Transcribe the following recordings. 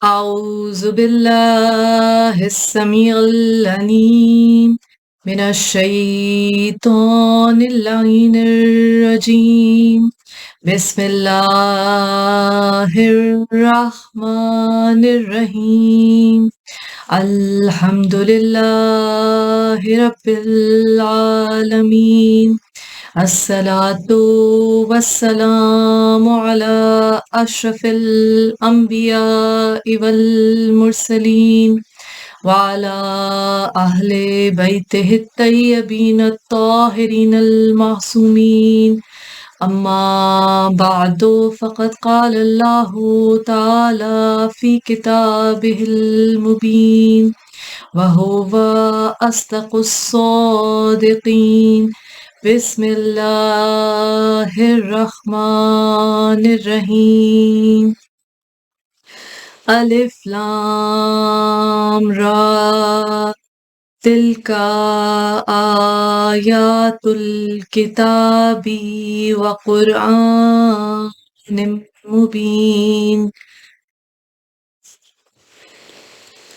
أعوذ بالله السميع العليم من الشيطان اللعين الرجيم بسم الله الرحمن الرحيم الحمد لله رب العالمين الصلاة والسلام على أشرف الأنبياء والمرسلين وعلى أهل بيته الطيبين الطاهرين المعصومين أما بعد فقد قال الله تعالى في كتابه المبين وهو أصدق الصادقين بسم الله الرحمن الرحيم ألف لام را تلك آيات الكتاب وقرآن مبين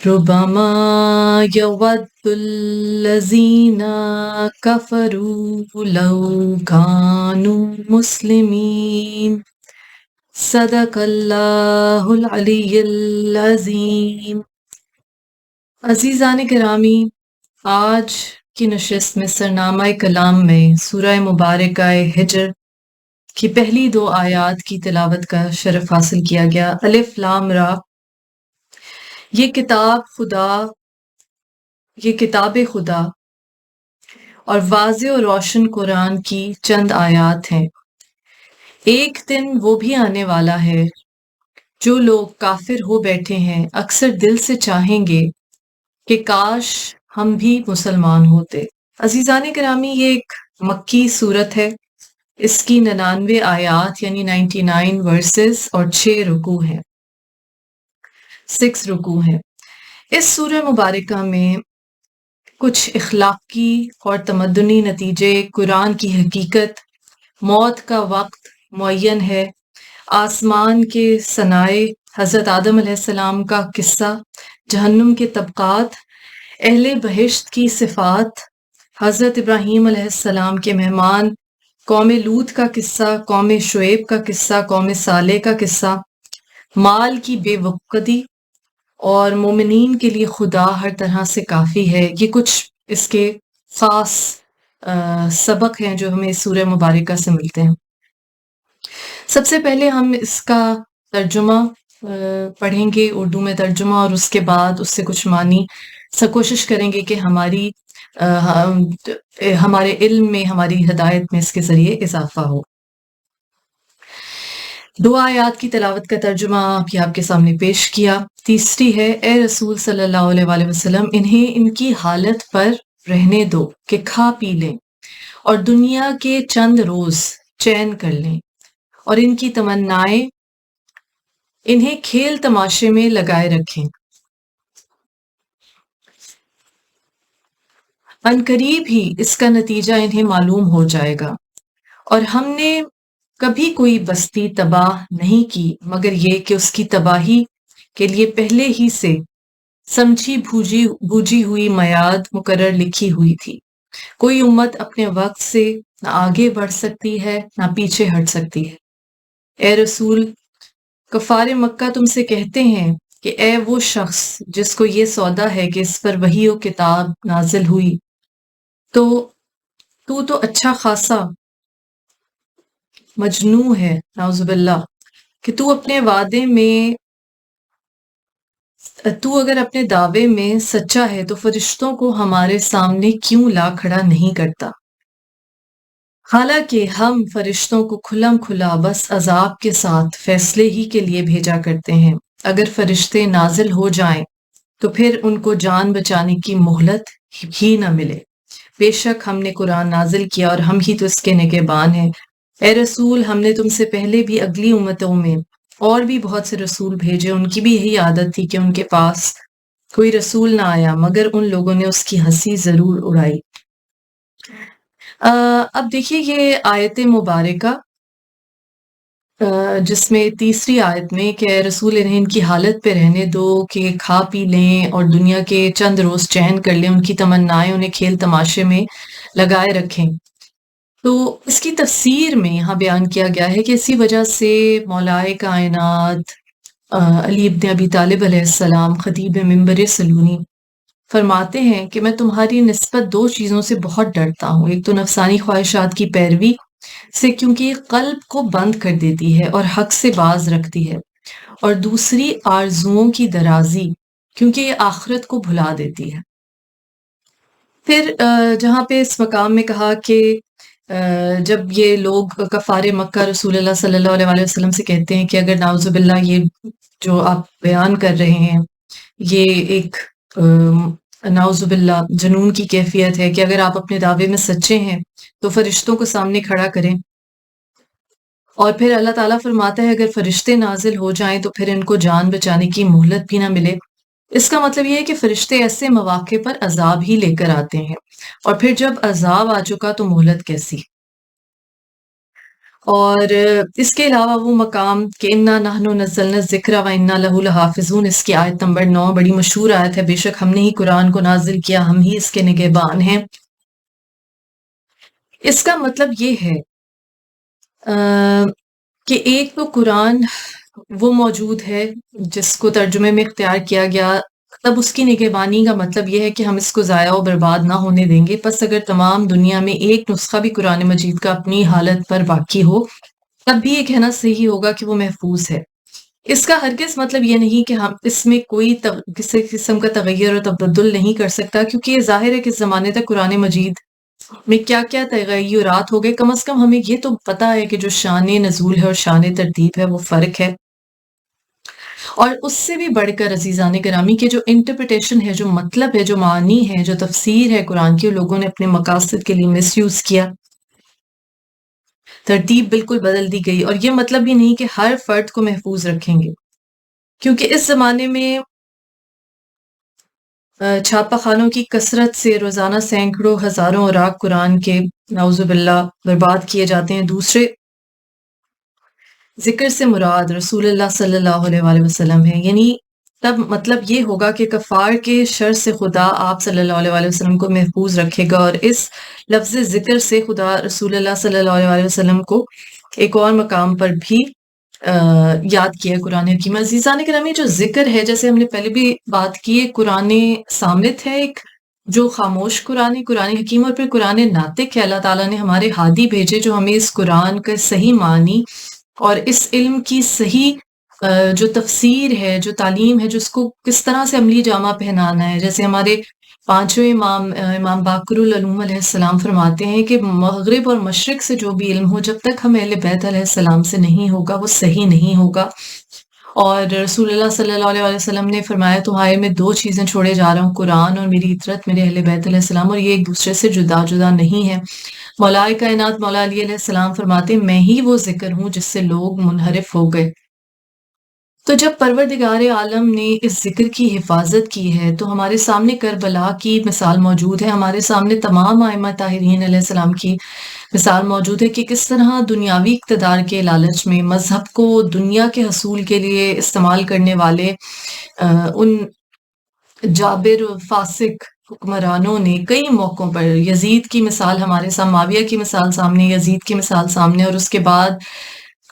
ربما يود الذين كفروا لو كانوا مسلمين صدق اللہ العلی العظیم۔ عزیزان گرامی، آج کی نشست میں سرنامہ کلام میں سورہ مبارکہ ہجر کی پہلی 2 آیات کی تلاوت کا شرف حاصل کیا گیا۔ الف لام را، یہ کتاب خدا اور واضح و روشن قرآن کی چند آیات ہیں۔ ایک دن وہ بھی آنے والا ہے جو لوگ کافر ہو بیٹھے ہیں اکثر دل سے چاہیں گے کہ کاش ہم بھی مسلمان ہوتے۔ عزیزان گرامی، یہ ایک مکی صورت ہے۔ اس کی 99 آیات یعنی 99 ورسز اور 6 رکوع ہیں، 6 رکوع ہیں۔ اس سورہ مبارکہ میں کچھ اخلاقی اور تمدنی نتیجے، قرآن کی حقیقت، موت کا وقت معین ہے، آسمان کے صنائع، حضرت آدم علیہ السلام کا قصہ، جہنم کے طبقات، اہل بہشت کی صفات، حضرت ابراہیم علیہ السلام کے مہمان، قوم لوط کا قصہ، قوم شعیب کا قصہ، قوم صالح کا قصہ، مال کی بے وقتی اور مومنین کے لیے خدا ہر طرح سے کافی ہے۔ یہ کچھ اس کے خاص سبق ہیں جو ہمیں سورہ مبارکہ سے ملتے ہیں۔ سب سے پہلے ہم اس کا ترجمہ پڑھیں گے، اردو میں ترجمہ، اور اس کے بعد اس سے کچھ معنی کوشش کریں گے کہ ہمارے علم میں، ہماری ہدایت میں اس کے ذریعے اضافہ ہو۔ 2 آیات کی تلاوت کا ترجمہ آپ کے سامنے پیش کیا۔ تیسری ہے، اے رسول صلی اللہ علیہ وآلہ وسلم، انہیں ان کی حالت پر رہنے دو کہ کھا پی لیں اور دنیا کے چند روز چین کر لیں، اور ان کی تمنائیں انہیں کھیل تماشے میں لگائے رکھیں۔ عنقریب ہی اس کا نتیجہ انہیں معلوم ہو جائے گا، اور ہم نے کبھی کوئی بستی تباہ نہیں کی مگر یہ کہ اس کی تباہی کے لیے پہلے ہی سے سمجھی بوجھی ہوئی میعاد مقرر لکھی ہوئی تھی۔ کوئی امت اپنے وقت سے نہ آگے بڑھ سکتی ہے نہ پیچھے ہٹ سکتی ہے۔ اے رسول، کفار مکہ تم سے کہتے ہیں کہ اے وہ شخص جس کو یہ سودا ہے کہ اس پر وحی و کتاب نازل ہوئی، تو اچھا خاصا مجنوں ہے، نعوذ باللہ، کہ تو اگر اپنے دعوے میں سچا ہے تو فرشتوں کو ہمارے سامنے کیوں لا کھڑا نہیں کرتا؟ حالانکہ ہم فرشتوں کو کھلم کھلا بس عذاب کے ساتھ فیصلے ہی کے لیے بھیجا کرتے ہیں۔ اگر فرشتے نازل ہو جائیں تو پھر ان کو جان بچانے کی مہلت ہی نہ ملے۔ بے شک ہم نے قرآن نازل کیا اور ہم ہی تو اس کے نگہبان ہیں۔ اے رسول، ہم نے تم سے پہلے بھی اگلی امتوں میں اور بھی بہت سے رسول بھیجے، ان کی بھی یہی عادت تھی کہ ان کے پاس کوئی رسول نہ آیا مگر ان لوگوں نے اس کی ہنسی ضرور اڑائی۔ اب دیکھیے یہ آیت مبارکہ جس میں تیسری آیت میں کہ اے رسول انہیں ان کی حالت پہ رہنے دو کہ کھا پی لیں اور دنیا کے چند روز چین کر لیں، ان کی تمنائیں انہیں کھیل تماشے میں لگائے رکھیں۔ تو اس کی تفسیر میں یہاں بیان کیا گیا ہے کہ اسی وجہ سے مولائے کائنات علی ابن ابی طالب علیہ السلام خطیب منبر سلونی فرماتے ہیں کہ میں تمہاری نسبت دو چیزوں سے بہت ڈرتا ہوں، ایک تو نفسانی خواہشات کی پیروی سے کیونکہ یہ قلب کو بند کر دیتی ہے اور حق سے باز رکھتی ہے، اور دوسری آرزوؤں کی درازی کیونکہ یہ آخرت کو بھلا دیتی ہے۔ پھر جہاں پہ اس مقام میں کہا کہ جب یہ لوگ کفار مکہ رسول اللہ صلی اللہ علیہ وآلہ وسلم سے کہتے ہیں کہ اگر نعوذ باللہ یہ جو آپ بیان کر رہے ہیں یہ ایک نعوذ باللہ جنون کی کیفیت ہے کہ اگر آپ اپنے دعوے میں سچے ہیں تو فرشتوں کو سامنے کھڑا کریں، اور پھر اللہ تعالیٰ فرماتا ہے اگر فرشتے نازل ہو جائیں تو پھر ان کو جان بچانے کی مہلت بھی نہ ملے۔ اس کا مطلب یہ ہے کہ فرشتے ایسے مواقع پر عذاب ہی لے کر آتے ہیں، اور پھر جب عذاب آ چکا تو مہلت کیسی۔ اور اس کے علاوہ وہ مقام کہ انا نحن نزلنا الذکر و انا لہ لحافظون، اس کی آیت نمبر 9 بڑی مشہور آیت ہے، بے شک ہم نے ہی قرآن کو نازل کیا، ہم ہی اس کے نگہبان ہیں۔ اس کا مطلب یہ ہے کہ ایک تو قرآن وہ موجود ہے جس کو ترجمے میں اختیار کیا گیا، تب اس کی نگہبانی کا مطلب یہ ہے کہ ہم اس کو ضائع و برباد نہ ہونے دیں گے، پس اگر تمام دنیا میں ایک نسخہ بھی قرآن مجید کا اپنی حالت پر باقی ہو تب بھی یہ کہنا صحیح ہوگا کہ وہ محفوظ ہے۔ اس کا ہرگز مطلب یہ نہیں کہ ہم اس میں کوئی کسی قسم کا تغیر و تبدل نہیں کر سکتا، کیونکہ یہ ظاہر ہے کہ اس زمانے تک قرآن مجید میں کیا کیا تغیرات ہو گئے، کم از کم ہمیں یہ تو پتا ہے کہ جو شان نزول ہے اور شان ترتیب ہے وہ فرق ہے۔ اور اس سے بھی بڑھ کر عزیزان گرامی کے جو انٹرپریٹیشن ہے، جو مطلب ہے، جو معنی ہے، جو تفسیر ہے قرآن کی، لوگوں نے اپنے مقاصد کے لیے مس یوز کیا، ترتیب بالکل بدل دی گئی، اور یہ مطلب بھی نہیں کہ ہر فرد کو محفوظ رکھیں گے، کیونکہ اس زمانے میں چھاپہ خانوں کی کثرت سے روزانہ سینکڑوں ہزاروں اوراق قرآن کے نعوذ باللہ برباد کیے جاتے ہیں۔ دوسرے ذکر سے مراد رسول اللہ صلی اللہ علیہ وآلہ وسلم ہے، یعنی تب مطلب یہ ہوگا کہ کفار کے شر سے خدا آپ صلی اللہ علیہ وآلہ وسلم کو محفوظ رکھے گا، اور اس لفظ ذکر سے خدا رسول اللہ صلی اللہ علیہ وآلہ وسلم کو ایک اور مقام پر بھی یاد کیا قرآن حکیم۔ عزیزان گرامی، جو ذکر ہے جیسے ہم نے پہلے بھی بات کی ہے، قرآن صامت ہے ایک جو خاموش قرآن حکیم، اور پھر قرآن ناطق ہے۔ اللہ تعالیٰ نے ہمارے ہادی بھیجے جو ہمیں اس قرآن کا صحیح معنی اور اس علم کی صحیح جو تفسیر ہے، جو تعلیم ہے، جو اس کو کس طرح سے عملی جامہ پہنانا ہے۔ جیسے ہمارے پانچویں امام باقر العلوم علیہ السلام فرماتے ہیں کہ مغرب اور مشرق سے جو بھی علم ہو، جب تک ہم اہل بیت علیہ السلام سے نہیں ہوگا وہ صحیح نہیں ہوگا۔ اور رسول اللہ صلی اللہ علیہ وآلہ وسلم نے فرمایا تمہارے میں دو چیزیں چھوڑے جا رہا ہوں، قرآن اور میری اطرت، میرے اہل بیت علیہ السلام، اور یہ ایک دوسرے سے جدا جدا نہیں ہے۔ مولا کائنات مولا علی علیہ السلام فرماتے میں ہی وہ ذکر ہوں جس سے لوگ منحرف ہو گئے۔ تو جب پروردگار عالم نے اس ذکر کی حفاظت کی ہے تو ہمارے سامنے کربلا کی مثال موجود ہے، ہمارے سامنے تمام ائمہ طاہرین علیہ السلام کی مثال موجود ہے کہ کس طرح دنیاوی اقتدار کے لالچ میں مذہب کو دنیا کے حصول کے لیے استعمال کرنے والے ان جابر فاسق حکمرانوں نے کئی موقعوں پر، یزید کی مثال ہمارے سامنے، معاویہ کی مثال سامنے، یزید کی مثال سامنے، اور اس کے بعد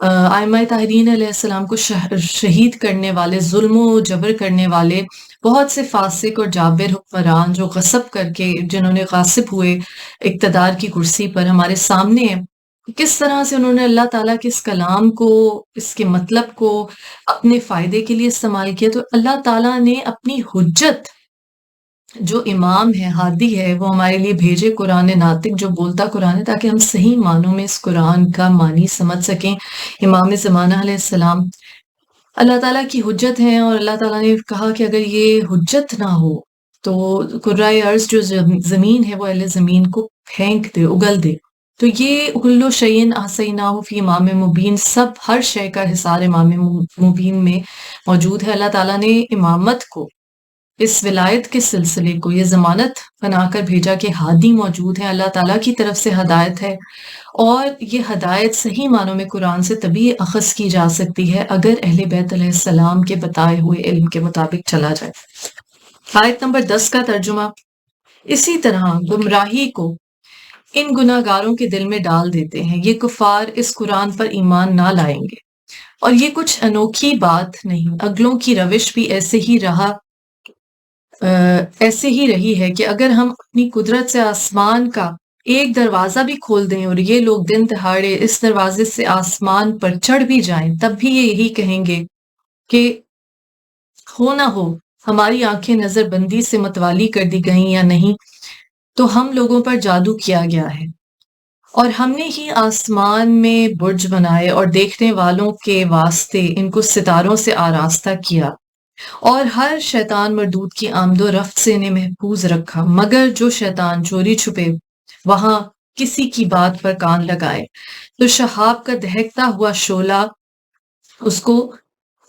ائمہ طاہرین علیہ السلام کو شہید کرنے والے، ظلم و جبر کرنے والے بہت سے فاسق اور جابر حکمران جو غصب کر کے، جنہوں نے غاصب ہوئے اقتدار کی کرسی پر، ہمارے سامنے ہیں۔ کس طرح سے انہوں نے اللہ تعالیٰ کے اس کلام کو، اس کے مطلب کو اپنے فائدے کے لیے استعمال کیا۔ تو اللہ تعالیٰ نے اپنی حجت جو امام ہے، ہادی ہے، وہ ہمارے لیے بھیجے قرآن ناطق جو بولتا قرآن ہے، تاکہ ہم صحیح معنوں میں اس قرآن کا معنی سمجھ سکیں۔ امام زمانہ علیہ السلام اللہ تعالیٰ کی حجت ہیں، اور اللہ تعالیٰ نے کہا کہ اگر یہ حجت نہ ہو تو کرۂ ارض جو زمین ہے وہ اہل زمین کو پھینک دے، اگل دے۔ تو یہ کل شیء احصیناہ فی امام مبین، سب ہر شے کا حصار امام مبین میں موجود ہے۔ اللہ تعالیٰ نے امامت کو اس ولایت کے سلسلے کو یہ ضمانت بنا کر بھیجا کہ ہادی موجود ہے، اللہ تعالیٰ کی طرف سے ہدایت ہے، اور یہ ہدایت صحیح معنوں میں قرآن سے تبھی اخذ کی جا سکتی ہے اگر اہل بیت علیہ السلام کے بتائے ہوئے علم کے مطابق چلا جائے۔ آیت نمبر 10 کا ترجمہ: اسی طرح گمراہی کو ان گناہ گاروں کے دل میں ڈال دیتے ہیں، یہ کفار اس قرآن پر ایمان نہ لائیں گے، اور یہ کچھ انوکھی بات نہیں، اگلوں کی روش بھی ایسے ہی رہی ہے کہ اگر ہم اپنی قدرت سے آسمان کا ایک دروازہ بھی کھول دیں اور یہ لوگ دن دہاڑے اس دروازے سے آسمان پر چڑھ بھی جائیں، تب بھی یہ یہی کہیں گے کہ ہو نہ ہو ہماری آنکھیں نظر بندی سے متوالی کر دی گئیں یا نہیں، تو ہم لوگوں پر جادو کیا گیا ہے، اور ہم نے ہی آسمان میں برج بنائے اور دیکھنے والوں کے واسطے ان کو ستاروں سے آراستہ کیا، اور ہر شیطان مردود کی آمد و رفت سے انہیں محفوظ رکھا، مگر جو شیطان چوری چھپے وہاں کسی کی بات پر کان لگائے تو شہاب کا دہکتا ہوا شعلہ اس کو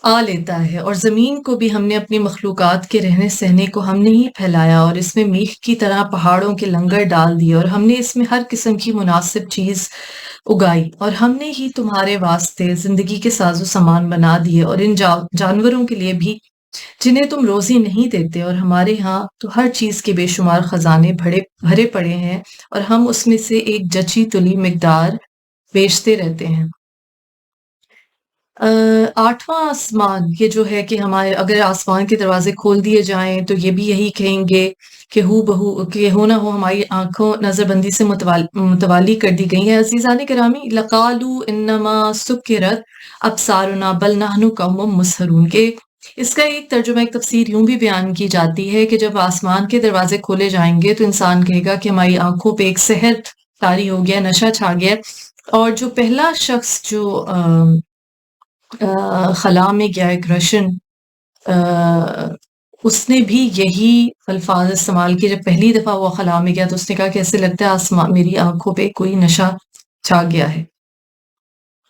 آ لیتا ہے، اور زمین کو بھی ہم نے اپنی مخلوقات کے رہنے سہنے کو ہم نے ہی پھیلایا، اور اس میں میخ کی طرح پہاڑوں کے لنگر ڈال دیے، اور ہم نے اس میں ہر قسم کی مناسب چیز اگائی، اور ہم نے ہی تمہارے واسطے زندگی کے ساز و سامان بنا دیے، اور ان جانوروں کے لیے بھی جنہیں تم روزی نہیں دیتے، اور ہمارے ہاں تو ہر چیز کے بے شمار خزانے بھرے پڑے ہیں، اور ہم اس میں سے ایک جچی تلی مقدار بیچتے رہتے ہیں۔ 8واں آسمان، یہ جو ہے کہ ہمارے اگر آسمان کے دروازے کھول دیے جائیں تو یہ بھی یہی کہیں گے کہ ہو نہ ہو ہماری آنکھوں نظر بندی سے متوالی کر دی گئی ہیں۔ عزیزان گرامی، لقالو انما سکرت ابصارنا بل نحن قوم مسحرون، کہ اس کا ایک ترجمہ، ایک تفسیر یوں بھی بیان کی جاتی ہے کہ جب آسمان کے دروازے کھولے جائیں گے تو انسان کہے گا کہ ہماری آنکھوں پہ ایک سحر طاری ہو گیا، نشہ چھا گیا، اور جو پہلا شخص جو خلا میں گیا، ایک رشن، اس نے بھی یہی الفاظ استعمال کیے۔ جب پہلی دفعہ وہ خلا میں گیا تو اس نے کہا کہ ایسے لگتا ہے آسمان میری آنکھوں پہ کوئی نشہ چھا گیا ہے۔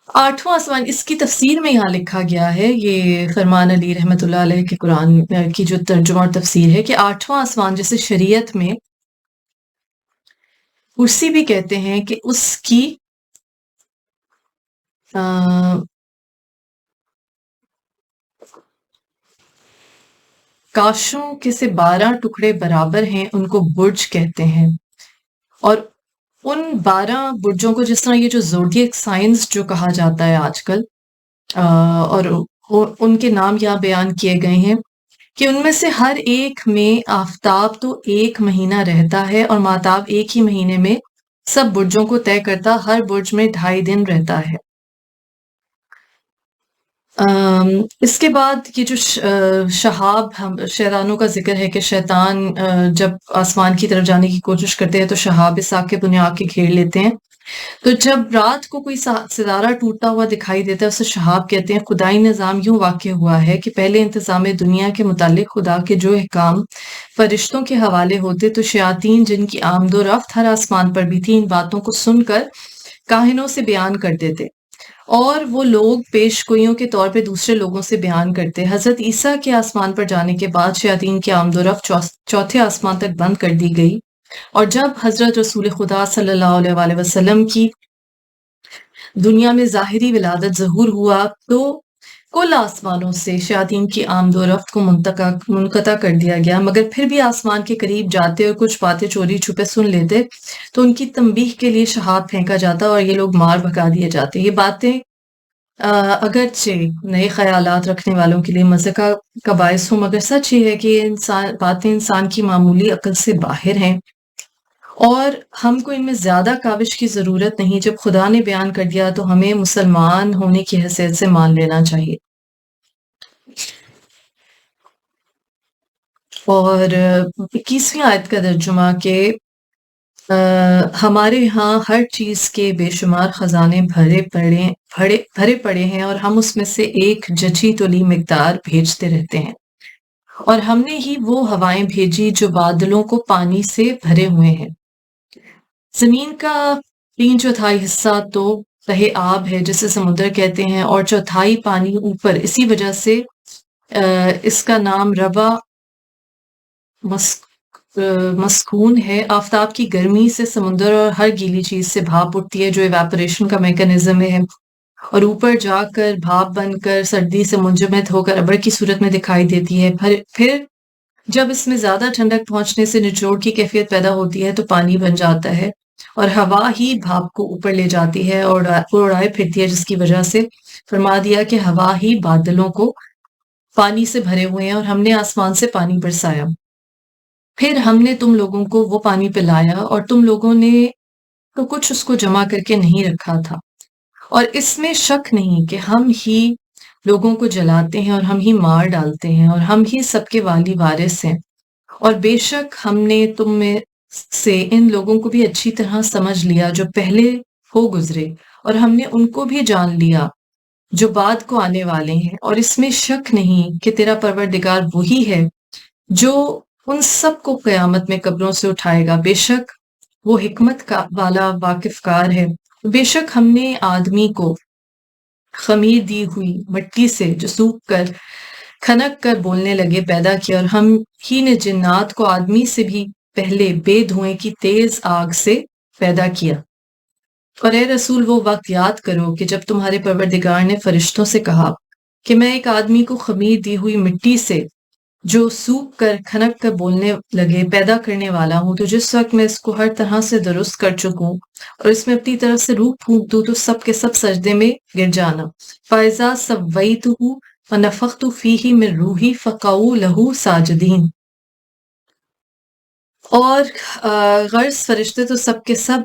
8واں آسمان، اس کی تفسیر میں یہاں لکھا گیا ہے، یہ فرمان علی رحمۃ اللہ علیہ کے قرآن کی جو ترجمہ اور تفسیر ہے، کہ 8واں آسمان جیسے شریعت میں کرسی بھی کہتے ہیں کہ اس کی کاشوں کے سے 12 ٹکڑے برابر ہیں، ان کو برج کہتے ہیں، اور ان 12 برجوں کو جس طرح یہ جو زوڈیک سائنس جو کہا جاتا ہے آج کل، اور ان کے نام یہاں بیان کیے گئے ہیں کہ ان میں سے ہر ایک میں آفتاب تو ایک مہینہ رہتا ہے، اور ماہتاب ایک ہی مہینے میں سب برجوں کو طے کرتا، ہر برج میں 2.5 دن رہتا ہے۔ اس کے بعد یہ جو شہاب، شیطانوں کا ذکر ہے کہ شیطان جب آسمان کی طرف جانے کی کوشش کرتے ہیں تو شہاب اس آگ کے بنیاد کے گھیر لیتے ہیں، تو جب رات کو کوئی ستارہ ٹوٹتا ہوا دکھائی دیتا ہے اسے شہاب کہتے ہیں۔ خدائی نظام یوں واقع ہوا ہے کہ پہلے انتظام دنیا کے متعلق خدا کے جو احکام فرشتوں کے حوالے ہوتے تو شیاطین جن کی آمد و رفت ہر آسمان پر بھی تھی، ان باتوں کو سن کر کاہنوں سے بیان کرتے تھے، اور وہ لوگ پیش گوئیوں کے طور پہ دوسرے لوگوں سے بیان کرتے۔ حضرت عیسیٰ کے آسمان پر جانے کے بعد شیاطین کی آمد و رفت چوتھے آسمان تک بند کر دی گئی، اور جب حضرت رسول خدا صلی اللہ علیہ وآلہ وسلم کی دنیا میں ظاہری ولادت ظہور ہوا تو کل آسمانوں سے شیاطین کی آمد و رفت کو منقطع کر دیا گیا، مگر پھر بھی آسمان کے قریب جاتے اور کچھ باتیں چوری چھپے سن لیتے تو ان کی تنبیہ کے لیے شہاب پھینکا جاتا اور یہ لوگ مار بھگا دیے جاتے۔ یہ باتیں اگرچہ نئے خیالات رکھنے والوں کے لیے مزہ کا باعث ہوں، مگر سچ یہ ہے کہ یہ باتیں انسان کی معمولی عقل سے باہر ہیں، اور ہم کو ان میں زیادہ کاوش کی ضرورت نہیں۔ جب خدا نے بیان کر دیا تو ہمیں مسلمان ہونے کی حیثیت سے مان لینا چاہیے۔ اور 21ویں آیت کا ترجمہ کہ ہمارے ہاں ہر چیز کے بے شمار خزانے بھرے پڑے ہیں، اور ہم اس میں سے ایک جچی تلی مقدار بھیجتے رہتے ہیں، اور ہم نے ہی وہ ہوائیں بھیجی جو بادلوں کو پانی سے بھرے ہوئے ہیں۔ زمین کا 3/4 حصہ تو تہہ آب ہے جسے سمندر کہتے ہیں، اور 1/4 پانی اوپر، اسی وجہ سے اس کا نام ربا مسکون ہے، آفتاب کی گرمی سے سمندر اور ہر گیلی چیز سے بھاپ اٹھتی ہے جو ایواپوریشن کا میکانزم ہے، اور اوپر جا کر بھاپ بن کر سردی سے منجمد ہو کر ابر کی صورت میں دکھائی دیتی ہے۔ پھر جب اس میں زیادہ ٹھنڈک پہنچنے سے نچوڑ کی کیفیت پیدا ہوتی ہے تو پانی بن جاتا ہے، اور ہوا ہی بھاپ کو اوپر لے جاتی ہے اور اڑائے پھرتی ہے، جس کی وجہ سے فرما دیا کہ ہوا ہی بادلوں کو پانی سے بھرے ہوئے ہیں اور ہم نے آسمان سے پانی برسایا۔ پھر ہم نے تم لوگوں کو وہ پانی پلایا اور تم لوگوں نے تو کچھ اس کو جمع کر کے نہیں رکھا تھا، اور اس میں شک نہیں کہ ہم ہی لوگوں کو جلاتے ہیں اور ہم ہی مار ڈالتے ہیں اور ہم ہی سب کے والی وارث ہیں، اور بے شک ہم نے تم میں سے ان لوگوں کو بھی اچھی طرح سمجھ لیا جو پہلے ہو گزرے، اور ہم نے ان کو بھی جان لیا جو بعد کو آنے والے ہیں، اور اس میں شک نہیں کہ تیرا پروردگار وہی ہے جو ان سب کو قیامت میں قبروں سے اٹھائے گا، بے شک وہ حکمت کا والا واقف کار ہے۔ بے شک ہم نے آدمی کو خمیر دی ہوئی مٹی سے جو سوکھ کر کھنک کر بولنے لگے پیدا کیا، اور ہم ہی نے جنات کو آدمی سے بھی پہلے بے دھوئیں کی تیز آگ سے پیدا کیا۔ اور اے رسول وہ وقت یاد کرو کہ جب تمہارے پروردگار نے فرشتوں سے کہا کہ میں ایک آدمی کو خمیر دی ہوئی مٹی سے جو سوکھ کر کھنک کر بولنے لگے پیدا کرنے والا ہوں، تو جس وقت میں اس کو ہر طرح سے درست کر چکوں اور اس میں اپنی طرف سے روح پھونک دوں تو سب کے سب سجدے میں گر جانا۔ فَإِذَا سَوَّيْتُهُ وَنَفَخْتُ فِيهِ مِن رُوحِي فَقَعُوا لَهُ سَاجِدِينَ۔ اور غرض فرشتے تو سب کے سب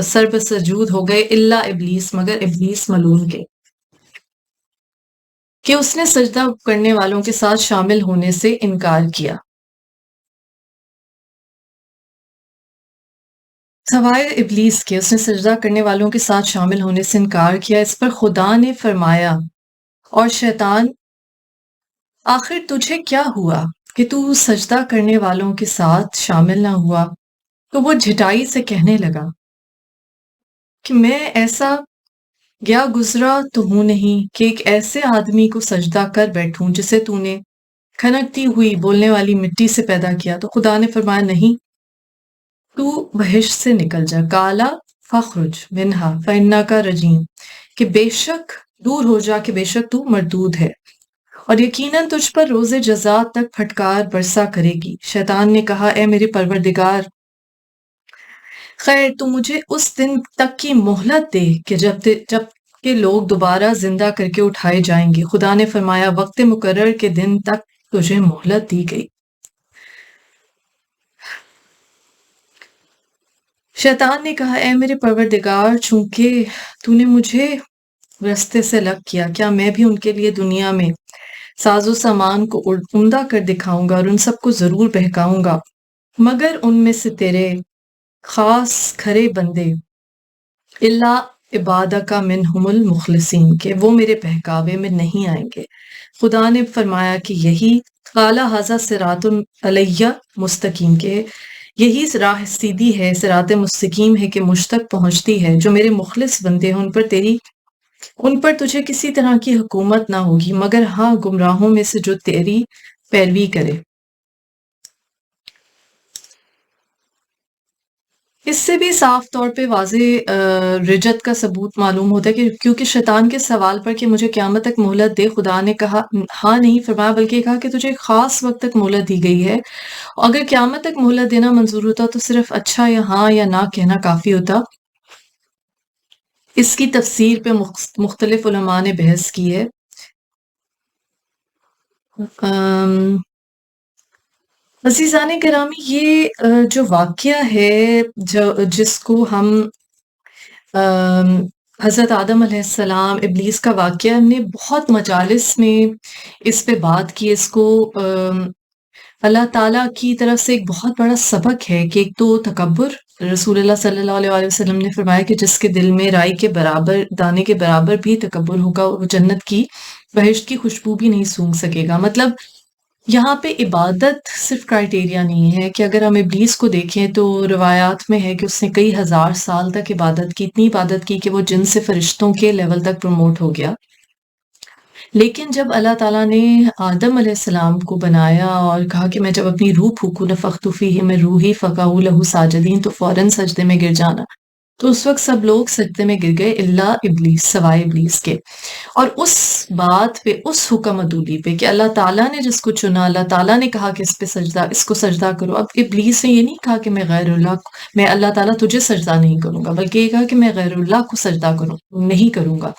سربسجود ہو گئے الا ابلیس، مگر ابلیس ملعون کے، کہ اس نے سجدہ کرنے والوں کے ساتھ شامل ہونے سے انکار کیا۔ سوائے ابلیس کے اس نے سجدہ کرنے والوں کے ساتھ شامل ہونے سے انکار کیا۔ اس پر خدا نے فرمایا، اور شیطان آخر تجھے کیا ہوا کہ تو سجدہ کرنے والوں کے ساتھ شامل نہ ہوا؟ تو وہ جھٹائی سے کہنے لگا کہ میں ایسا گیا گزرا تو ہوں نہیں کہ ایک ایسے آدمی کو سجدہ کر بیٹھوں جسے تو نے کھنکتی ہوئی بولنے والی مٹی سے پیدا کیا۔ تو خدا نے فرمایا نہیں، تو بہشت سے نکل جا، کالا فخرج منہا فإنک رجیم، کہ بے شک دور ہو جا، کہ بے شک تو مردود ہے، اور یقیناً تجھ پر روز جزا تک پھٹکار برسا کرے گی۔ شیطان نے کہا اے میرے پروردگار، خیر تو مجھے اس دن تک کی مہلت دے کہ جب کہ لوگ دوبارہ زندہ کر کے اٹھائے جائیں گے۔ خدا نے فرمایا وقت مقرر کے دن تک تجھے مہلت دی گئی۔ شیطان نے کہا اے میرے پروردگار، چونکہ تو نے مجھے رستے سے الگ کیا، کیا میں بھی ان کے لیے دنیا میں ساز و سامان کو عمدہ کر دکھاؤں گا اور ان سب کو ضرور بہکاؤں گا، مگر ان میں سے تیرے خاص کھرے بندے الا عبادک منہم المخلصین، کہ وہ میرے بہکاوے میں نہیں آئیں گے۔ خدا نے فرمایا کہ یہی قال ھذا صراط علیہ مستقیم، کہ یہی راہ سیدھی ہے، صراط مستقیم ہے کہ مجھ تک پہنچتی ہے۔ جو میرے مخلص بندے ہیں ان پر تجھے کسی طرح کی حکومت نہ ہوگی، مگر ہاں گمراہوں میں سے جو تیری پیروی کرے۔ اس سے بھی صاف طور پہ واضح رجت کا ثبوت معلوم ہوتا ہے کہ کیونکہ شیطان کے سوال پر کہ مجھے قیامت تک مہلت دے، خدا نے کہا ہاں نہیں فرمایا، بلکہ کہا کہ تجھے ایک خاص وقت تک مہلت دی گئی ہے۔ اگر قیامت تک مہلت دینا منظور ہوتا تو صرف اچھا یا ہاں یا نہ کہنا کافی ہوتا۔ اس کی تفسیر پہ مختلف علماء نے بحث کی ہے۔ عزیزان گرامی، یہ جو واقعہ ہے جس کو ہم حضرت آدم علیہ السلام ابلیس کا واقعہ، ہم نے بہت مجالس میں اس پہ بات کی۔ اس کو اللہ تعالیٰ کی طرف سے ایک بہت بڑا سبق ہے کہ ایک تو تکبر، رسول اللہ صلی اللہ علیہ وسلم نے فرمایا کہ جس کے دل میں رائی کے برابر دانے کے برابر بھی تکبر ہوگا وہ جنت کی بہشت کی خوشبو بھی نہیں سونگھ سکے گا۔ مطلب یہاں پہ عبادت صرف کرائٹیریا نہیں ہے کہ اگر ہم ابلیس کو دیکھیں تو روایات میں ہے کہ اس نے کئی ہزار سال تک عبادت کی، اتنی عبادت کی کہ وہ جن سے فرشتوں کے لیول تک پروموٹ ہو گیا۔ لیکن جب اللہ تعالیٰ نے آدم علیہ السلام کو بنایا اور کہا کہ میں جب اپنی روح پھونکوں نفخت فیہ من روحی فقعوا لہ ساجدین، تو فوراً سجدے میں گر جانا، تو اس وقت سب لوگ سجدے میں گر گئے الا ابلیس، سوائے ابلیس کے۔ اور اس بات پہ، اس حکم عدولی پہ کہ اللہ تعالیٰ نے جس کو چنا، اللہ تعالیٰ نے کہا کہ اس کو سجدہ کرو، اب ابلیس نے یہ نہیں کہا کہ میں غیر اللہ میں اللہ تعالیٰ تجھے سجدہ نہیں کروں گا، بلکہ یہ کہا کہ میں غیر اللہ کو سجدہ نہیں کروں گا۔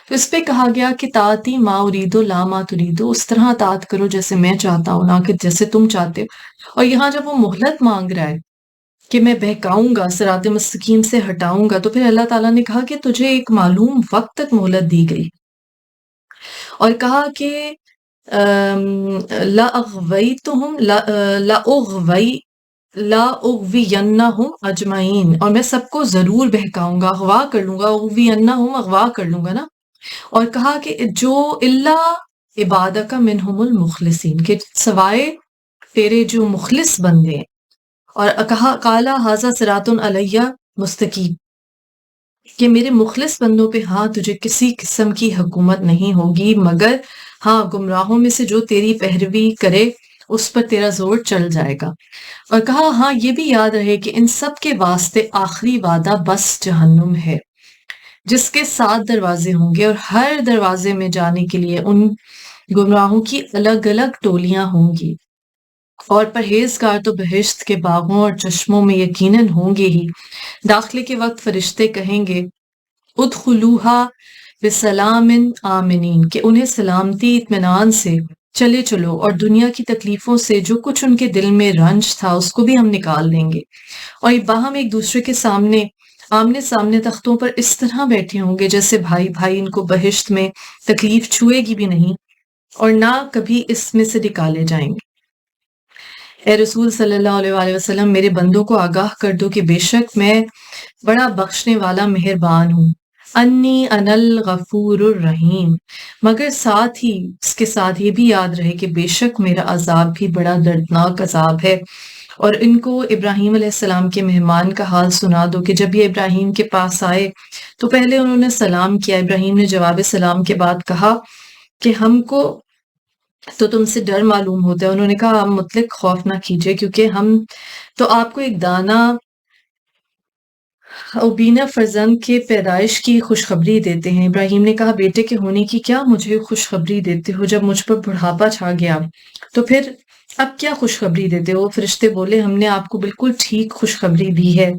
تو اس پہ کہا گیا کہ طاعتی ما اریدو لا ما تریدو، اس طرح اطاعت کرو جیسے میں چاہتا ہوں، نہ کہ جیسے تم چاہتے ہو۔ اور یہاں جب وہ مہلت مانگ رہا ہے کہ میں بہکاؤں گا، صراط مستقیم سے ہٹاؤں گا، تو پھر اللہ تعالیٰ نے کہا کہ تجھے ایک معلوم وقت تک مہلت دی گئی، اور کہا کہ لَأَغْوَيْتُهُمْ لَأُغْوِيَنَّهُمْ أَجْمَعِينَ، اور میں سب کو ضرور بہکاؤں گا، اغوا کر لوں گا، اغوینہم، اغوا کر لوں گا نا۔ اور کہا کہ جو اللہ عبادک منہم المخلصین، کہ سوائے تیرے جو مخلص بندے ہیں، اور کہا قالا ھذا صراط علیہ مستقیم، کہ میرے مخلص بندوں پہ ہاں تجھے کسی قسم کی حکومت نہیں ہوگی، مگر ہاں گمراہوں میں سے جو تیری پیروی کرے اس پر تیرا زور چل جائے گا۔ اور کہا ہاں یہ بھی یاد رہے کہ ان سب کے واسطے آخری وعدہ بس جہنم ہے، جس کے 7 دروازے ہوں گے، اور ہر دروازے میں جانے کے لیے ان گمراہوں کی الگ الگ ٹولیاں ہوں گی، اور پرہیزگار تو بہشت کے باغوں اور چشموں میں یقیناً ہوں گے ہی۔ داخلے کے وقت فرشتے کہیں گے ادخلوہا بسلام آمنین، کہ انہیں سلامتی اطمینان سے چلے چلو، اور دنیا کی تکلیفوں سے جو کچھ ان کے دل میں رنج تھا اس کو بھی ہم نکال دیں گے، اور یہ باہم ایک دوسرے کے سامنے آمنے سامنے تختوں پر اس طرح بیٹھے ہوں گے جیسے بھائی بھائی، ان کو بہشت میں تکلیف چھوئے گی بھی نہیں اور نہ کبھی اس میں سے نکالے جائیں گے۔ اے رسول صلی اللہ علیہ وآلہ وسلم، میرے بندوں کو آگاہ کر دو کہ بے شک میں بڑا بخشنے والا مہربان ہوں، انی انا الغفور الرحیم، مگر ساتھ ہی اس کے ساتھ یہ بھی یاد رہے کہ بے شک میرا عذاب بھی بڑا دردناک عذاب ہے۔ اور ان کو ابراہیم علیہ السلام کے مہمان کا حال سنا دو کہ جب یہ ابراہیم کے پاس آئے تو پہلے انہوں نے سلام کیا، ابراہیم نے جواب سلام کے بعد کہا کہ ہم کو تو تم سے ڈر معلوم ہوتا ہے۔ انہوں نے کہا آپ مطلق خوف نہ کیجئے، کیونکہ ہم تو آپ کو ایک دانہ اوبینا فرزند کے پیدائش کی خوشخبری دیتے ہیں۔ ابراہیم نے کہا بیٹے کے ہونے کی کیا مجھے خوشخبری دیتے ہو جب مجھ پر بڑھاپا چھا گیا، تو پھر اب کیا خوشخبری دیتے ہو؟ فرشتے بولے ہم نے آپ کو بالکل ٹھیک خوشخبری دی ہے،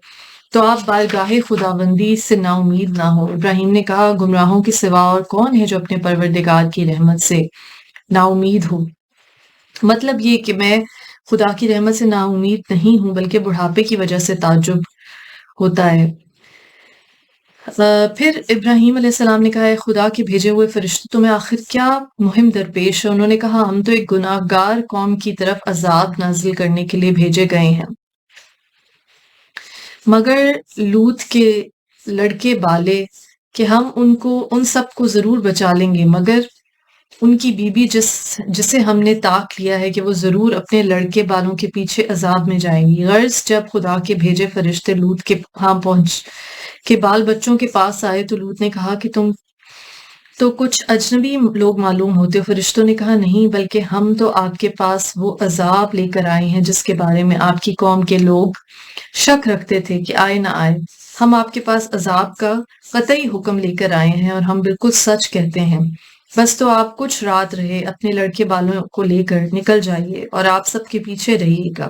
تو آپ بارگاہ خداوندی سے نا امید نہ ہو۔ ابراہیم نے کہا گمراہوں کے سوا اور کون ہے جو اپنے پروردگار کی رحمت سے نا امید ہو؟ مطلب یہ کہ میں خدا کی رحمت سے نا امید نہیں ہوں، بلکہ بڑھاپے کی وجہ سے تعجب ہوتا ہے۔ پھر ابراہیم علیہ السلام نے کہا اے خدا کے بھیجے ہوئے فرشتوں، تمہیں آخر کیا مہم درپیش ہے؟ انہوں نے کہا ہم تو ایک گناہ گار قوم کی طرف عذاب نازل کرنے کے لیے بھیجے گئے ہیں، مگر لوط کے لڑکے بالے کہ ہم ان سب کو ضرور بچا لیں گے، مگر ان کی بیوی جسے ہم نے طاق لیا ہے کہ وہ ضرور اپنے لڑکے بالوں کے پیچھے عذاب میں جائیں گی۔ غرض جب خدا کے بھیجے فرشتے لوط کے ہاں پہنچ کے بال بچوں کے پاس آئے تو لوط نے کہا کہ تم تو کچھ اجنبی لوگ معلوم ہوتے ہو۔ فرشتوں نے کہا نہیں، بلکہ ہم تو آپ کے پاس وہ عذاب لے کر آئے ہیں جس کے بارے میں آپ کی قوم کے لوگ شک رکھتے تھے کہ آئے نہ آئے۔ ہم آپ کے پاس عذاب کا قطعی حکم لے کر آئے ہیں اور ہم بالکل سچ کہتے ہیں، بس تو آپ کچھ رات رہے اپنے لڑکے بالوں کو لے کر نکل جائیے اور آپ سب کے پیچھے رہیے گا،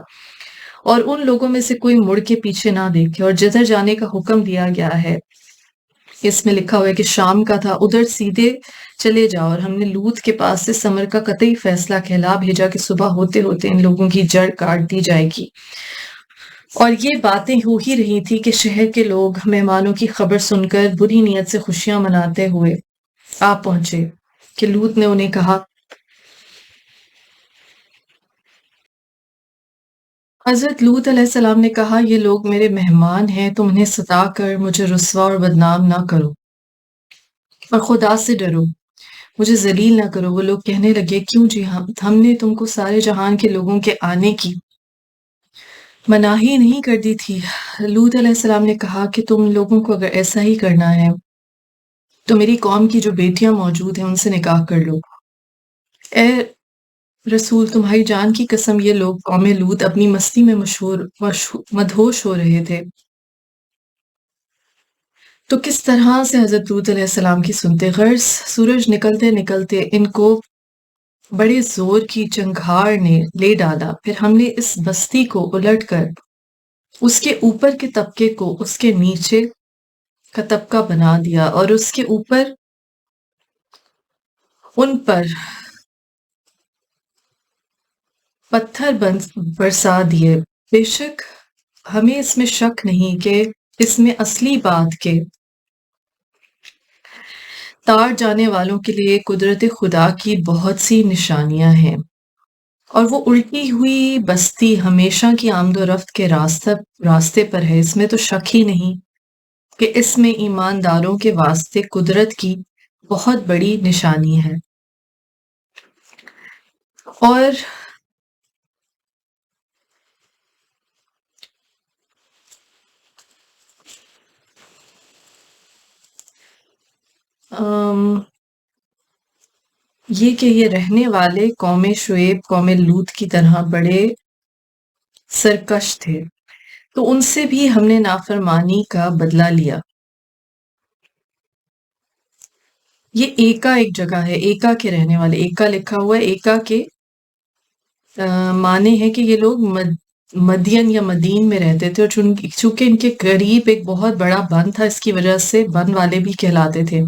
اور ان لوگوں میں سے کوئی مڑ کے پیچھے نہ دیکھے، اور جدھر جانے کا حکم دیا گیا ہے اس میں لکھا ہوا ہے کہ شام کا تھا، ادھر سیدھے چلے جاؤ۔ اور ہم نے لوط کے پاس سے ثمر کا قطعی فیصلہ کہلا بھیجا کہ صبح ہوتے ہوتے ان لوگوں کی جڑ کاٹ دی جائے گی۔ اور یہ باتیں ہو ہی رہی تھی کہ شہر کے لوگ مہمانوں کی خبر سن کر بری نیت سے خوشیاں مناتے ہوئے آ پہنچے کہ لوط نے انہیں کہا حضرت لوط علیہ السلام نے کہا یہ لوگ میرے مہمان ہیں، تم انہیں ستا کر مجھے رسوا اور بدنام نہ کرو، اور خدا سے ڈرو، مجھے ذلیل نہ کرو۔ وہ لوگ کہنے لگے کیوں جی، ہم نے تم کو سارے جہان کے لوگوں کے آنے کی مناہی نہیں کر دی تھی؟ لوط علیہ السلام نے کہا کہ تم لوگوں کو اگر ایسا ہی کرنا ہے تو میری قوم کی جو بیٹیاں موجود ہیں ان سے نکاح کر لو، اے رسول، تمہاری جان کی قسم، یہ لوگ قوم لوط اپنی مستی میں مدہوش ہو رہے تھے تو کس طرح سے حضرت لوط علیہ السلام کی سنتے. غرض سورج نکلتے نکلتے ان کو بڑے زور کی چنگھاڑ نے لے ڈالا. پھر ہم نے اس بستی کو الٹ کر اس کے اوپر کے طبقے کو اس کے نیچے کا طبقہ بنا دیا اور اس کے اوپر ان پر پتھر برسا دیے. بے شک ہمیں اس میں شک نہیں کہ اس میں اصلی بات کے تار جانے والوں کے لیے قدرت خدا کی بہت سی نشانیاں ہیں، اور وہ الٹی ہوئی بستی ہمیشہ کی آمد و رفت کے راستے پر ہے. اس میں تو شک ہی نہیں کہ اس میں ایمانداروں کے واسطے قدرت کی بہت بڑی نشانی ہے. اور یہ کہ یہ رہنے والے قوم شعیب قوم لوط کی طرح بڑے سرکش تھے، تو ان سے بھی ہم نے نافرمانی کا بدلہ لیا. یہ ایکا ایک جگہ ہے، ایکا کے رہنے والے، ایکا لکھا ہوا ہے. ایکا کے معنی ہے کہ یہ لوگ مدین یا مدین میں رہتے تھے، اور چونکہ ان کے قریب ایک بہت بڑا بند تھا، اس کی وجہ سے بند والے بھی کہلاتے تھے.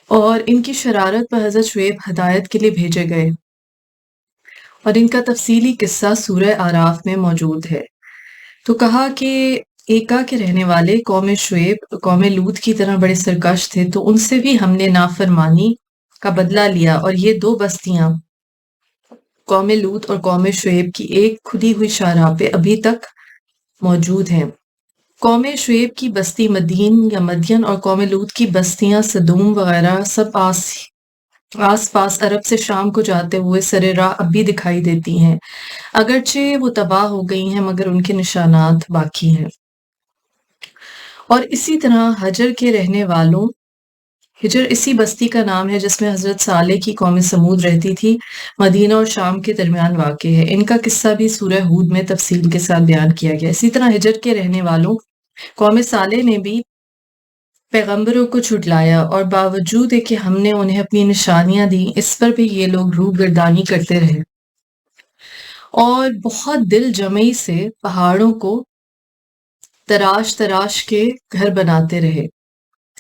اور ان کی شرارت پر حضرت شعیب ہدایت کے لیے بھیجے گئے، اور ان کا تفصیلی قصہ سورہ آراف میں موجود ہے. تو کہا کہ ایکا کے رہنے والے قوم شعیب قوم لوط کی طرح بڑے سرکش تھے، تو ان سے بھی ہم نے نافرمانی کا بدلہ لیا. اور یہ دو بستیاں قوم لوط اور قوم شعیب کی ایک کھلی ہوئی شاہراہ ابھی تک موجود ہیں. قوم شعیب کی بستی مدین یا مدین اور قوم لوط کی بستیاں سدوم وغیرہ سب آس پاس عرب سے شام کو جاتے ہوئے سر راہ اب بھی دکھائی دیتی ہیں، اگرچہ وہ تباہ ہو گئی ہیں، مگر ان کے نشانات باقی ہیں. اور اسی طرح حجر کے رہنے والوں، حجر اسی بستی کا نام ہے جس میں حضرت صالح کی قوم سمود رہتی تھی، مدینہ اور شام کے درمیان واقع ہے. ان کا قصہ بھی سورہ ہود میں تفصیل کے ساتھ بیان کیا گیا. اسی طرح حجر کے رہنے والوں قوم صالح نے بھی پیغمبروں کو جھٹلایا، اور باوجود کہ ہم نے انہیں اپنی نشانیاں دی، اس پر بھی یہ لوگ روح گردانی کرتے رہے اور بہت دل جمعی سے پہاڑوں کو تراش کے گھر بناتے رہے.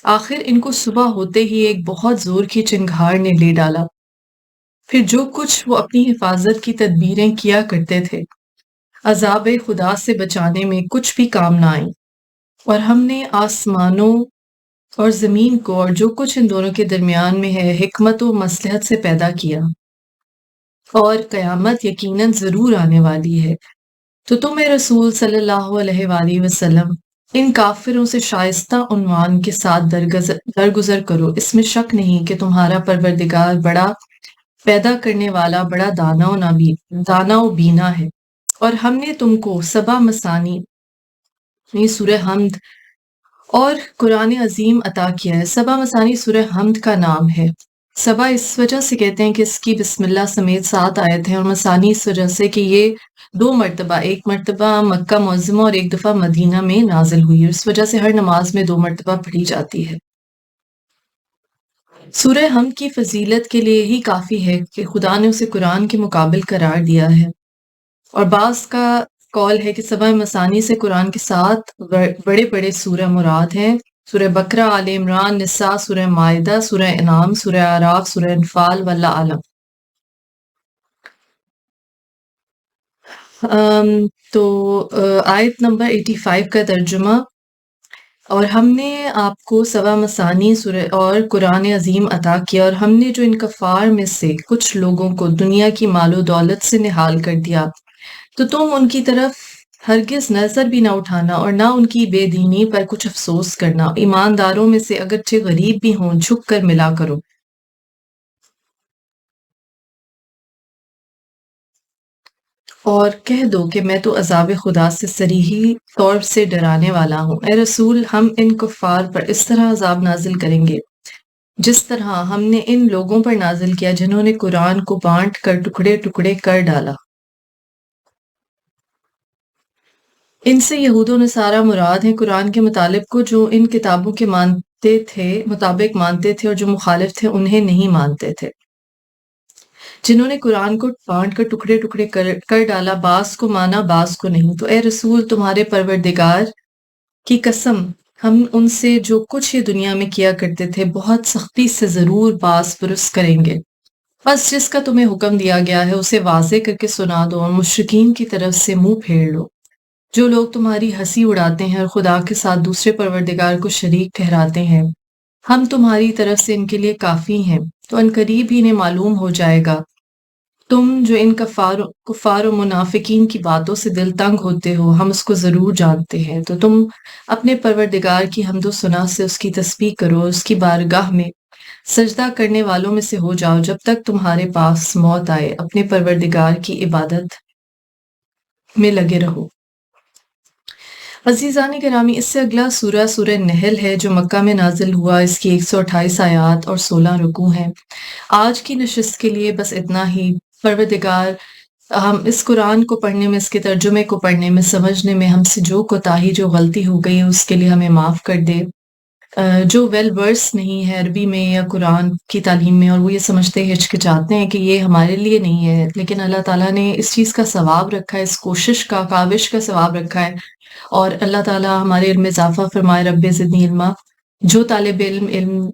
آخر ان کو صبح ہوتے ہی ایک بہت زور کی چنگھاڑ نے لے ڈالا. پھر جو کچھ وہ اپنی حفاظت کی تدبیریں کیا کرتے تھے، عذاب خدا سے بچانے میں کچھ بھی کام نہ آئی. اور ہم نے آسمانوں اور زمین کو اور جو کچھ ان دونوں کے درمیان میں ہے حکمت و مصلحت سے پیدا کیا، اور قیامت یقیناً ضرور آنے والی ہے. تو تم اے رسول صلی اللہ علیہ وآلہ وسلم ان کافروں سے شائستہ عنوان کے ساتھ درگزر کرو. اس میں شک نہیں کہ تمہارا پروردگار بڑا پیدا کرنے والا، بڑا دانا و بینا ہے. اور ہم نے تم کو سبع مثانی، سورہ حمد اور قرآن عظیم عطا کیا ہے. سبع مثانی سورہ حمد کا نام ہے. سبع اس وجہ سے کہتے ہیں کہ اس کی بسم اللہ سمیت 7 آیت ہیں، اور مثانی اس وجہ سے کہ یہ 2 مرتبہ، ایک مرتبہ مکہ معظمہ اور ایک دفعہ مدینہ میں نازل ہوئی، اور اس وجہ سے ہر نماز میں 2 مرتبہ پڑھی جاتی ہے. سورہ حمد کی فضیلت کے لیے ہی کافی ہے کہ خدا نے اسے قرآن کے مقابل قرار دیا ہے. اور بعض کا قول ہے کہ سبع مثانی سے قرآن کے 7 بڑے بڑے سورہ مراد ہیں: سورہ بقرہ، آل عمران، نساء، سورہ مائدہ، سورہ انعام، سورہ اعراف، سورہ انفال، واللہ اعلم. تو آیت نمبر 85 کا ترجمہ: اور ہم نے آپ کو سبع مثانی سورہ اور قرآن عظیم عطا کیا، اور ہم نے جو ان کفار میں سے کچھ لوگوں کو دنیا کی مال و دولت سے نہال کر دیا، تو تم ان کی طرف ہرگز نظر بھی نہ اٹھانا اور نہ ان کی بے دینی پر کچھ افسوس کرنا. ایمانداروں میں سے اگرچہ غریب بھی ہوں، جھک کر ملا کرو. اور کہہ دو کہ میں تو عذاب خدا سے صریحی طور سے ڈرانے والا ہوں. اے رسول، ہم ان کفار پر اس طرح عذاب نازل کریں گے جس طرح ہم نے ان لوگوں پر نازل کیا جنہوں نے قرآن کو بانٹ کر ٹکڑے ٹکڑے کر ڈالا۔ ان سے یہود و نصارہ مراد ہیں قرآن کے مطالب کو جو ان کتابوں کے مطابق مانتے تھے اور جو مخالف تھے انہیں نہیں مانتے تھے۔ جنہوں نے قرآن کو بانٹ کر ٹکڑے ٹکڑے کر ڈالا، بعض کو مانا بعض کو نہیں۔ تو اے رسول، تمہارے پروردگار کی قسم، ہم ان سے جو کچھ یہ دنیا میں کیا کرتے تھے بہت سختی سے ضرور باز پرس کریں گے۔ بس جس کا تمہیں حکم دیا گیا ہے اسے واضح کر کے سنا دو اور مشرکین کی طرف سے منہ پھیر لو۔ جو لوگ تمہاری ہنسی اڑاتے ہیں اور خدا کے ساتھ دوسرے پروردگار کو شریک ٹھہراتے ہیں، ہم تمہاری طرف سے ان کے لیے کافی ہیں، تو عنقریب ہی انہیں معلوم ہو جائے گا۔ تم جو ان کفار و منافقین کی باتوں سے دل تنگ ہوتے ہو، ہم اس کو ضرور جانتے ہیں، تو تم اپنے پروردگار کی حمد و ثنا سے اس کی تسبیح کرو، اس کی بارگاہ میں سجدہ کرنے والوں میں سے ہو جاؤ جب تک تمہارے پاس موت آئے، اپنے پروردگار کی عبادت میں لگے رہو۔ عزیزان گرامی، اس سے اگلا سورہ نحل ہے جو مکہ میں نازل ہوا۔ اس کی 128 آیات اور 16 رکوع ہیں۔ آج کی نشست کے لیے بس اتنا ہی۔ پروردگار ہم اس قرآن کو پڑھنے میں، اس کے ترجمے کو پڑھنے میں، سمجھنے میں ہم سے جو کوتاہی، جو غلطی ہو گئی اس کے لیے ہمیں معاف کر دے۔ جو ویل ورس نہیں ہے عربی میں یا قرآن کی تعلیم میں اور وہ یہ سمجھتے ہچکچاتے ہیں کہ یہ ہمارے لیے نہیں ہے، لیکن اللہ تعالیٰ نے اس چیز کا ثواب رکھا ہے، اس کوشش کا، کاوش کا ثواب رکھا ہے، اور اللہ تعالیٰ ہمارے علم میں اضافہ فرمائے۔ رب زدنی علما۔ جو طالب علم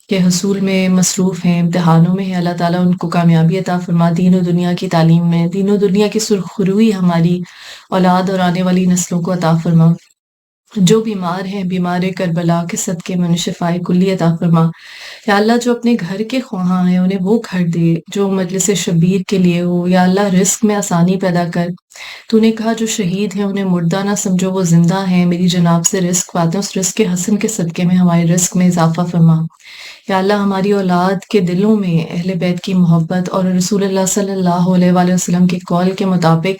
کے حصول میں مصروف ہیں، امتحانوں میں ہیں، اللہ تعالیٰ ان کو کامیابی عطا فرما، دین و دنیا کی تعلیم میں، دین و دنیا کی سرخروئی ہماری اولاد اور آنے والی نسلوں کو عطا فرما۔ جو بیمار ہیں، بیمار کربلا کے صدقے میں انہیں شفائے کلی عطا فرما۔ یا اللہ جو اپنے گھر کے خواہاں ہیں انہیں وہ گھر دے جو مجلس شبیر کے لیے ہو۔ یا اللہ رزق میں آسانی پیدا کر۔ تو نے کہا جو شہید ہیں انہیں مردہ نہ سمجھو، وہ زندہ ہیں، میری جناب سے رزق پاتے ہیں، اس رزق کے حسن کے صدقے میں ہمارے رزق میں اضافہ فرما۔ یا اللہ ہماری اولاد کے دلوں میں اہل بیت کی محبت اور رسول اللہ صلی اللہ علیہ وآلہ وسلم کے قول کے مطابق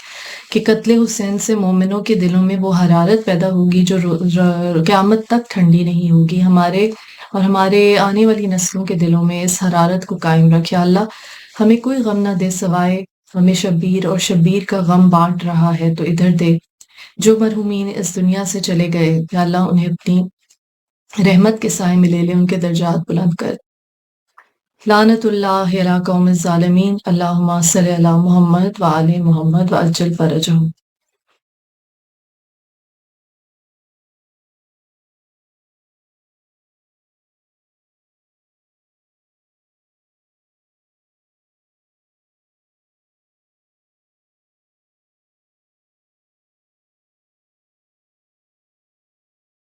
کہ قتل حسین سے مومنوں کے دلوں میں وہ حرارت پیدا ہوگی جو قیامت تک ٹھنڈی نہیں ہوگی۔ ہمارے اور ہمارے آنے والی نسلوں کے دلوں میں اس حرارت کو قائم رکھ۔ یا اللہ ہمیں کوئی غم نہ دے سوائے ہمیں شبیر، اور شبیر کا غم بانٹ رہا ہے تو ادھر دے۔ جو مرحومین اس دنیا سے چلے گئے، یا اللہ انہیں اپنی رحمت کے سائے میں لے لے، ان کے درجات بلند کر۔ لعنت اللہ علی قوم الظالمین۔ اللہم صلی علی محمد وآل محمد وعجل فرجہم۔